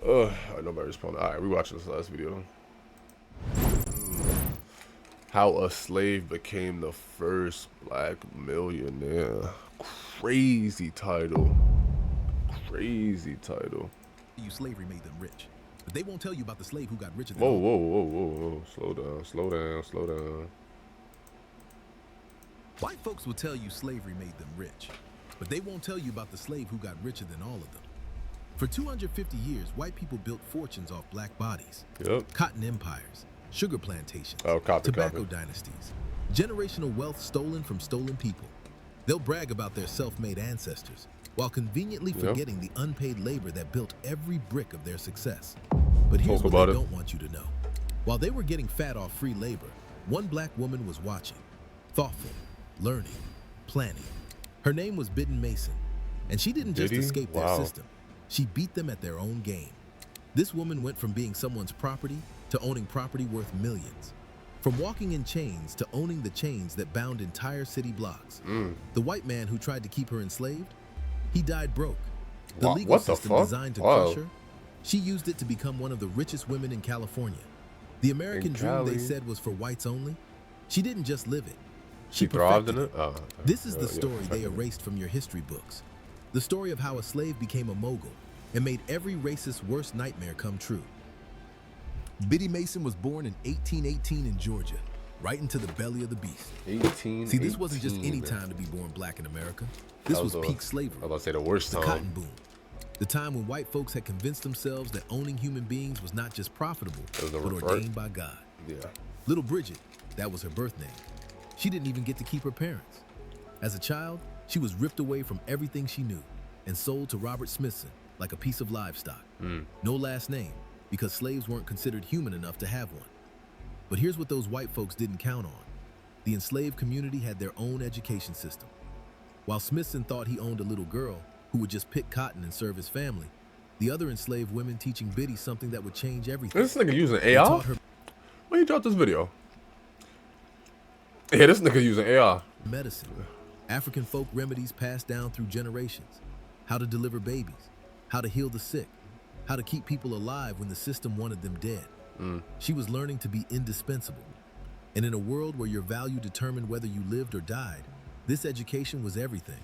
Nobody responded. All right, we watching this last video. How a slave became the first black millionaire. Crazy title. Crazy title. Slavery made them rich, but they won't tell you about the slave who got richer than Whoa. Slow down. White folks will tell you slavery made them rich, but they won't tell you about the slave who got richer than all of them. For 250 years, white people built fortunes off black bodies. Yep. Cotton empires, sugar plantations, tobacco dynasties, generational wealth stolen from stolen people. They'll brag about their self-made ancestors, while conveniently forgetting the unpaid labor that built every brick of their success. But here's what they don't want you to know. While they were getting fat off free labor, one black woman was watching, thoughtful, learning, planning. Her name was Biddy Mason, and she didn't just escape their system. She beat them at their own game. This woman went from being someone's property to owning property worth millions. From walking in chains to owning the chains that bound entire city blocks. The white man who tried to keep her enslaved, he died broke. The legal system designed to crush her, she used it to become one of the richest women in California. The American dream they said was for whites only, she didn't just live it. She thrived in it. This is the story they erased from your history books. The story of how a slave became a mogul and made every racist's worst nightmare come true. Biddy Mason was born in 1818 in Georgia, right into the belly of the beast. See, this wasn't just any time to be born black in America. This was peak slavery. I was about to say the worst time. The cotton boom. The time when white folks had convinced themselves that owning human beings was not just profitable, but ordained by God. Little Bridget, that was her birth name. She didn't even get to keep her parents. As a child, she was ripped away from everything she knew and sold to Robert Smithson like a piece of livestock. No last name, because slaves weren't considered human enough to have one. But here's what those white folks didn't count on. The enslaved community had their own education system. While Smithson thought he owned a little girl who would just pick cotton and serve his family, the other enslaved women teaching Biddy something that would change everything. This nigga using AI? When you dropped this video? Yeah, this nigga using AI. Medicine, African folk remedies passed down through generations, how to deliver babies, how to heal the sick, how to keep people alive when the system wanted them dead. She was learning to be indispensable. And in a world where your value determined whether you lived or died, this education was everything.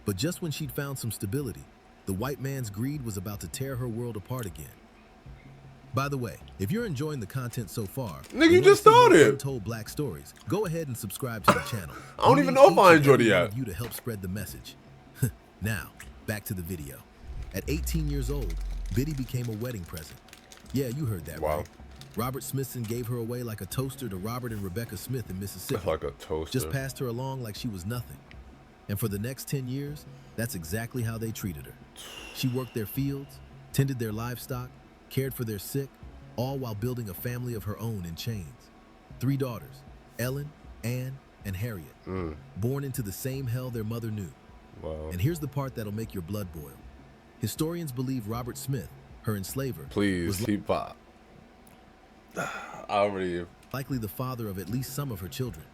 But just when she'd found some stability, the white man's greed was about to tear her world apart again. By the way, if you're enjoying the content so far, nigga, you just started. Untold Black Stories, go ahead and subscribe to the channel. I don't even know if I enjoyed it yet. You to help spread the message. Now, back to the video. At 18 years old, Biddy became a wedding present. Yeah, you heard that right. Robert Smithson gave her away like a toaster to Robert and Rebecca Smith in Mississippi. Like a toaster. Just passed her along like she was nothing. And for the next 10 years, that's exactly how they treated her. She worked their fields, tended their livestock, cared for their sick, all while building a family of her own in chains. 3 daughters, Ellen, Anne, and Harriet, born into the same hell their mother knew. And here's the part that'll make your blood boil. Historians believe Robert Smith, her enslaver, was likely the father of at least some of her children,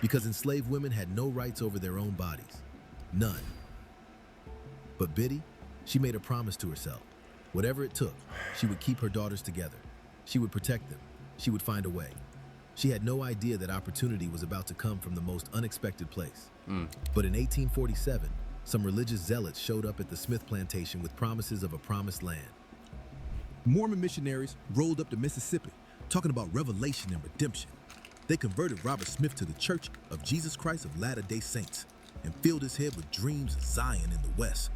because enslaved women had no rights over their own bodies. None. But Biddy, she made a promise to herself. Whatever it took, she would keep her daughters together. She would protect them. She would find a way. She had no idea that opportunity was about to come from the most unexpected place. But in 1847, some religious zealots showed up at the Smith plantation with promises of a promised land. Mormon missionaries rolled up to Mississippi, talking about revelation and redemption. They converted Robert Smith to the Church of Jesus Christ of Latter-day Saints and filled his head with dreams of Zion in the West.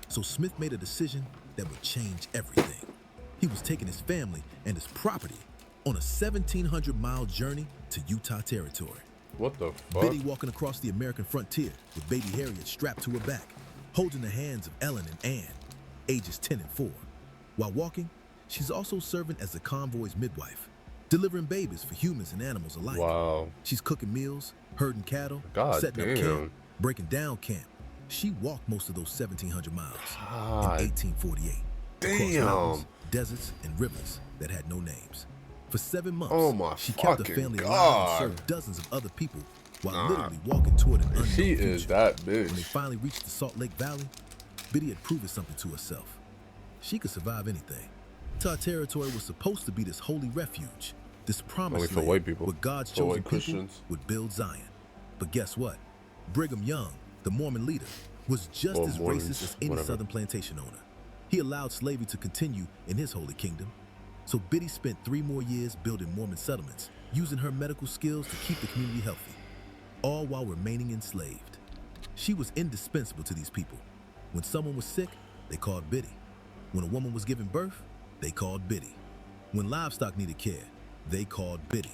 So Smith made a decision that would change everything. He was taking his family and his property on a 1,700-mile journey to Utah territory. What the fuck? Biddy walking across the American frontier with baby Harriet strapped to her back, holding the hands of Ellen and Anne, ages 10 and 4. While walking, she's also serving as the convoy's midwife, delivering babies for humans and animals alike. She's cooking meals, herding cattle, setting up camp, breaking down camp. She walked most of those 1,700 miles in 1848. Across mountains, deserts, and rivers that had no names. For 7 months, she kept the family alive and served dozens of other people while literally walking toward an unknown future. Is that bitch. When they finally reached the Salt Lake Valley, Biddy had proven something to herself. she could survive anything. Our territory was supposed to be this holy refuge, this Only promised for land white people. where God's For chosen white people Christians. would build Zion. But guess what? Brigham Young, the Mormon leader, was just Or as Mormons, racist as any whatever. southern plantation owner. He allowed slavery to continue in his holy kingdom. So Biddy spent 3 more years building Mormon settlements, using her medical skills to keep the community healthy, all while remaining enslaved. She was indispensable to these people. When someone was sick, they called Biddy. When a woman was giving birth, they called Biddy. When livestock needed care, they called Biddy.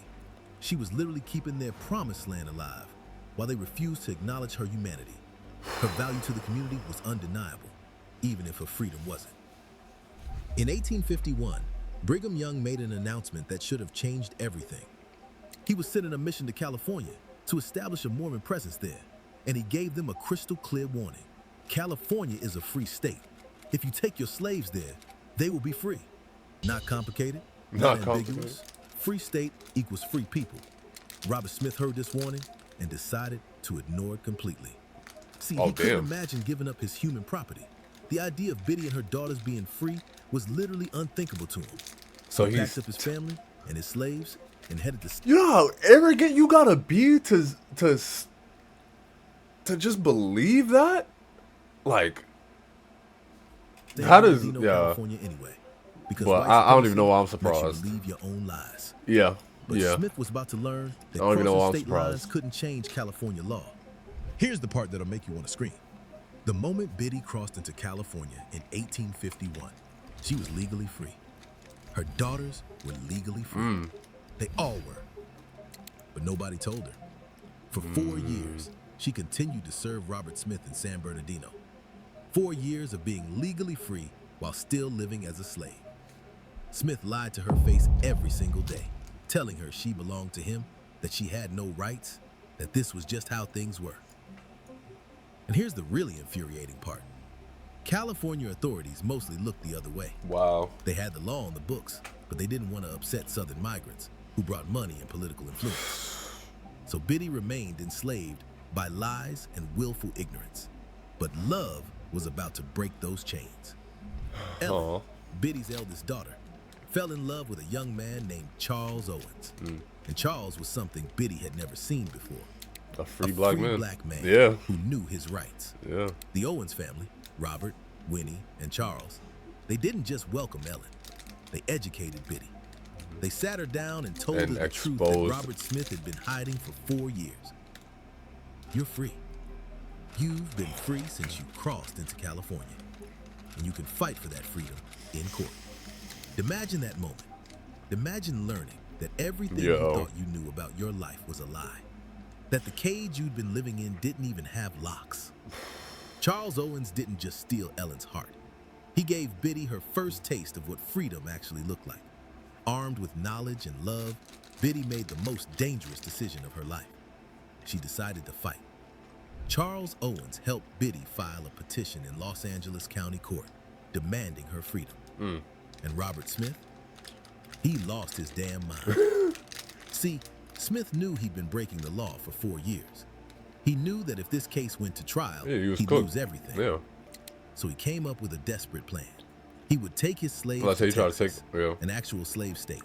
She was literally keeping their promised land alive while they refused to acknowledge her humanity. Her value to the community was undeniable, even if her freedom wasn't. In 1851, Brigham Young made an announcement that should have changed everything. He was sending a mission to California to establish a Mormon presence there, and he gave them a crystal clear warning. California is a free state. If you take your slaves there, they will be free. Not complicated, not ambiguous. Free state equals free people. Robert Smith heard this warning and decided to ignore it completely. See, he couldn't imagine giving up his human property. The idea of Biddy and her daughters being free was literally unthinkable to him. So He he's packed up his family and his slaves and headed to... You know how arrogant you gotta be to just believe that? Like, how does California anyway? Because well, I don't even know why I'm surprised. Leave your own lies. Yeah, But yeah. Smith was about to learn that I don't even know why I'm crossing state lines surprised. couldn't change California law. Here's the part that'll make you want to scream. The moment Biddy crossed into California in 1851, she was legally free. Her daughters were legally free. They all were. But nobody told her. For 4 years, she continued to serve Robert Smith in San Bernardino. 4 years of being legally free while still living as a slave. Smith lied to her face every single day, telling her she belonged to him, that she had no rights, that this was just how things were. And here's the really infuriating part. California authorities mostly looked the other way. Wow. They had the law on the books, but they didn't want to upset Southern migrants who brought money and political influence. So Biddy remained enslaved by lies and willful ignorance. But love was about to break those chains. Ellen, Biddy's eldest daughter, fell in love with a young man named Charles Owens. And Charles was something Biddy had never seen before. A free black man. Yeah. Who knew his rights. Yeah. The Owens family, Robert, Winnie, and Charles, they didn't just welcome Ellen. They educated Biddy. They sat her down and told her the truth that Robert Smith had been hiding for 4 years. You're free. You've been free since you crossed into California. And you can fight for that freedom in court. Imagine that moment. Imagine learning that everything you thought you knew about your life was a lie. That the cage you'd been living in didn't even have locks. Charles Owens didn't just steal Ellen's heart. He gave Biddy her first taste of what freedom actually looked like. Armed with knowledge and love, Biddy made the most dangerous decision of her life. She decided to fight. Charles Owens helped Biddy file a petition in Los Angeles County Court, demanding her freedom. And Robert Smith, he lost his damn mind. See, Smith knew he'd been breaking the law for 4 years. He knew that if this case went to trial, he'd lose everything. Yeah. So he came up with a desperate plan. He would take his slaves Well, to that's Texas, how you try to take, an actual slave state,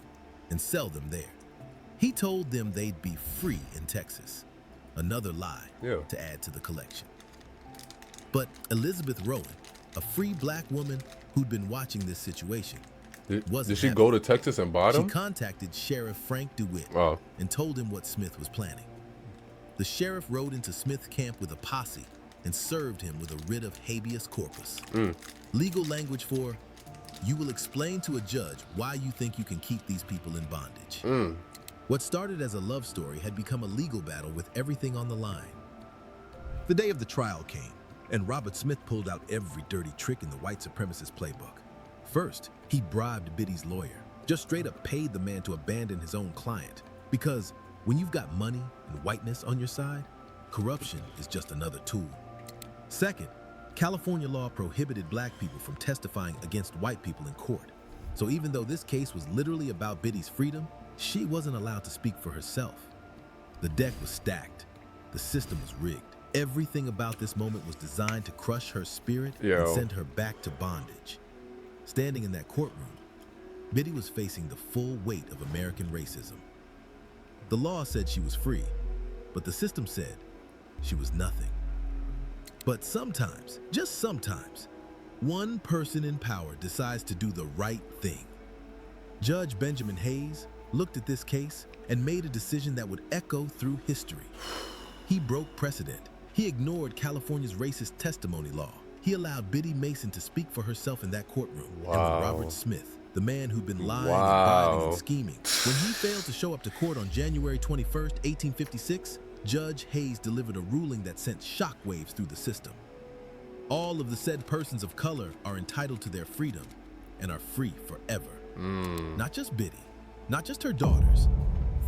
and sell them there. He told them they'd be free in Texas. Another lie to add to the collection. But Elizabeth Rowan, a free black woman who'd been watching this situation, did she go to Texas and buy them? She contacted Sheriff Frank DeWitt and told him what Smith was planning. The sheriff rode into Smith's camp with a posse and served him with a writ of habeas corpus. Legal language for, you will explain to a judge why you think you can keep these people in bondage. What started as a love story had become a legal battle with everything on the line. The day of the trial came, and Robert Smith pulled out every dirty trick in the white supremacist playbook. First, he bribed Biddy's lawyer, just straight up paid the man to abandon his own client. Because when you've got money and whiteness on your side, corruption is just another tool. Second, California law prohibited black people from testifying against white people in court. So even though this case was literally about Biddy's freedom, she wasn't allowed to speak for herself. The deck was stacked. The system was rigged. Everything about this moment was designed to crush her spirit and send her back to bondage. Standing in that courtroom, Biddy was facing the full weight of American racism. The law said she was free, but the system said she was nothing. But sometimes, just sometimes, one person in power decides to do the right thing. Judge Benjamin Hayes looked at this case and made a decision that would echo through history. He broke precedent. He ignored California's racist testimony law. He allowed Biddy Mason to speak for herself in that courtroom. Wow. And when Robert Smith, the man who'd been lying and bribing and scheming, when he failed to show up to court on January 21st, 1856, Judge Hayes delivered a ruling that sent shockwaves through the system. All of the said persons of color are entitled to their freedom and are free forever. Not just Biddy, not just her daughters.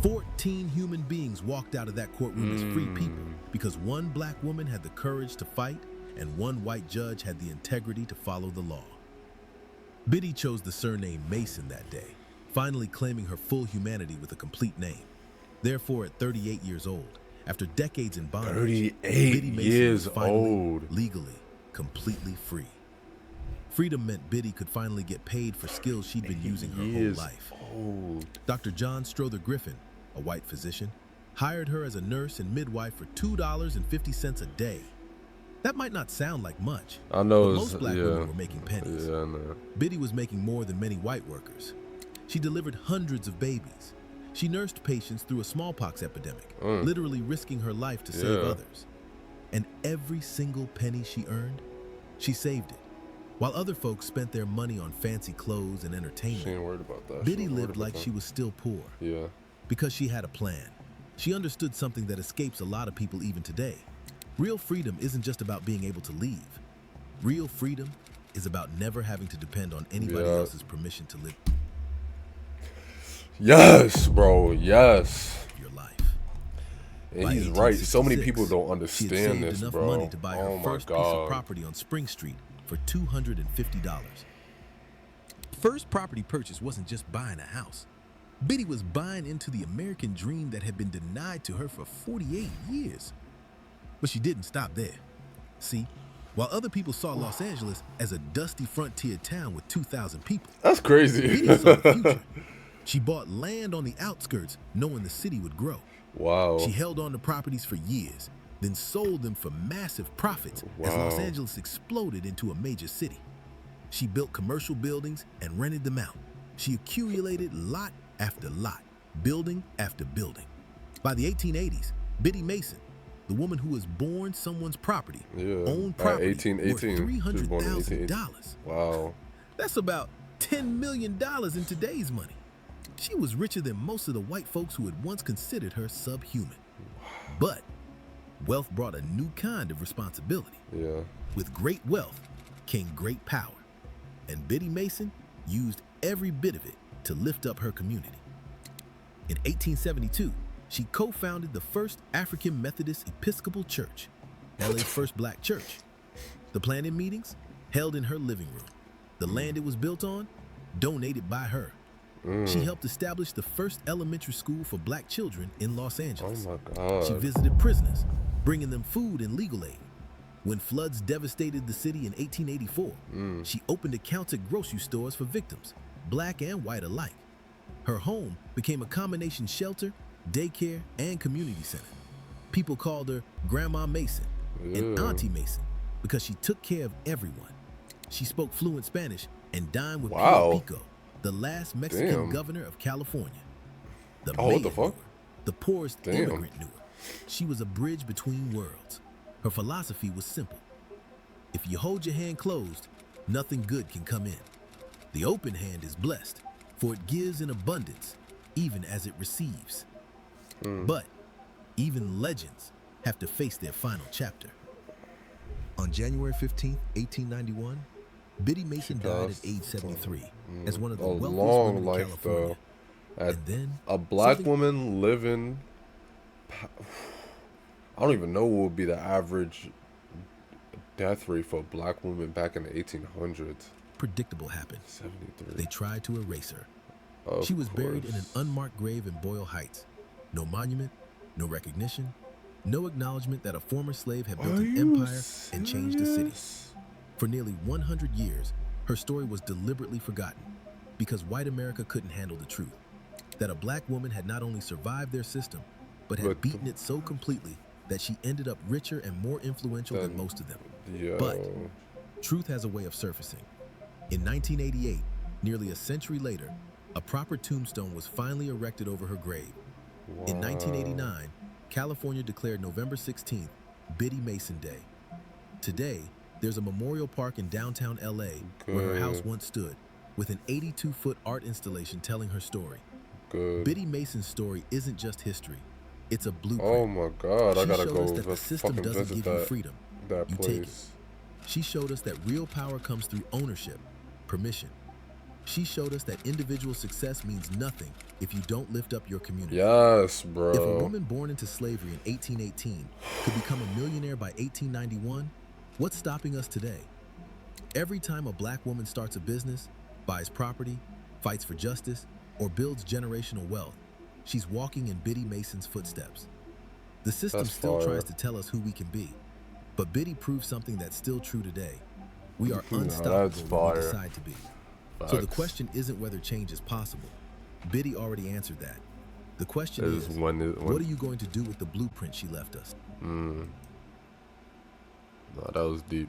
14 human beings walked out of that courtroom as free people because one black woman had the courage to fight and one white judge had the integrity to follow the law. Biddy chose the surname Mason that day, finally claiming her full humanity with a complete name. Therefore, at 38 years old, after decades in bondage, 38 Biddy Mason years was finally, old. legally, completely free. Freedom meant Biddy could finally get paid for skills she'd been using her whole life. Old. Dr. John Strother Griffin, a white physician, hired her as a nurse and midwife for $2.50 a day. That might not sound like much, I know. but most black women were making pennies. Yeah, I know. Biddy was making more than many white workers. She delivered hundreds of babies. She nursed patients through a smallpox epidemic, literally risking her life to save others. And every single penny she earned, she saved it. While other folks spent their money on fancy clothes and entertainment, She ain't worried about that. Biddy lived like she was still poor. Yeah. Because she had a plan. She understood something that escapes a lot of people even today. Real freedom isn't just about being able to leave. Real freedom is about never having to depend on anybody else's permission to live Yes, bro. Yes. your life. And By he's right. So many 1866, people don't she had understand saved this, enough bro. money to buy her Oh my first piece of God. property on Spring Street for $250. First property purchase wasn't just buying a house. Biddy was buying into the American dream that had been denied to her for 48 years. But she didn't stop there. See, while other people saw Los Angeles as a dusty frontier town with 2,000 people, That's crazy. Biddy saw the future. She bought land on the outskirts, knowing the city would grow. Wow. She held on to properties for years, then sold them for massive profits as Los Wow. Angeles exploded into a major city. She built commercial buildings and rented them out. She accumulated lot after lot, building after building. By the 1880s, Biddy Mason, the woman who was born someone's property, owned property worth 1818. She was born in 1818. $300,000. Wow. That's about $10 million in today's money. She was richer than most of the white folks who had once considered her subhuman. But wealth brought a new kind of responsibility. Yeah. With great wealth came great power. And Biddy Mason used every bit of it to lift up her community. In 1872, she co-founded the first African Methodist Episcopal Church, LA's first black church. The planning meetings held in her living room. The land it was built on, donated by her. She helped establish the first elementary school for black children in Los Angeles. Oh my God. She visited prisoners, bringing them food and legal aid. When floods devastated the city in 1884, she opened accounts at grocery stores for victims, black and white alike. Her home became a combination shelter, daycare, and community center. People called her Grandma Mason and Auntie Mason because she took care of everyone. She spoke fluent Spanish and dined with Pio Pico, the last Mexican governor of California. The mayor what the fuck? knew her. The poorest immigrant knew her. She was a bridge between worlds. Her philosophy was simple. If you hold your hand closed, nothing good can come in. The open hand is blessed, for it gives in abundance, even as it receives. But even legends have to face their final chapter. On January 15, 1891, Biddy Mason died at age 73 as one of the wealthiest long women in life, California. though. And then A black woman living. I don't even know what would be the average death rate for a black woman back in the 1800s. predictable happened. 73. They tried to erase her. Of She was buried in an course. unmarked grave in Boyle Heights. No monument, no recognition, no acknowledgement that a former slave had built Are an you empire and changed the city. serious? For nearly 100 years, Her story was deliberately forgotten because white America couldn't handle the truth that a black woman had not only survived their system, but had But beaten it so completely that she ended up richer and more influential than most of them. yo, But truth has a way of surfacing. In 1988, nearly a century later, a proper tombstone was finally erected over her grave. wow. In 1989, California declared November 16th Biddy Mason Day. Today, there's a memorial park in downtown LA where her house Good. once stood, with an 82-foot art installation telling her story. Good. Biddy Mason's story isn't just history, it's a blueprint. Oh my God, I She gotta showed go us that the system fucking doesn't visit give you freedom, that you take it. place. She showed us that real power comes through ownership, permission. She showed us that individual success means nothing if you don't lift up your community. Yes, If a bro. woman born into slavery in 1818 could become a millionaire by 1891, what's stopping us today? Every time a black woman starts a business, buys property, fights for justice, or builds generational wealth, she's walking in Biddy Mason's footsteps. The system That's still fire. tries to tell us who we can be, but Biddy proves something that's still true today. We are Nah, unstoppable that's when we fire. decide to be. So the Facts. question isn't whether change is possible. Biddy already answered that. The question Is is, when what are you going to do with the blueprint she left us? Nah, that was deep.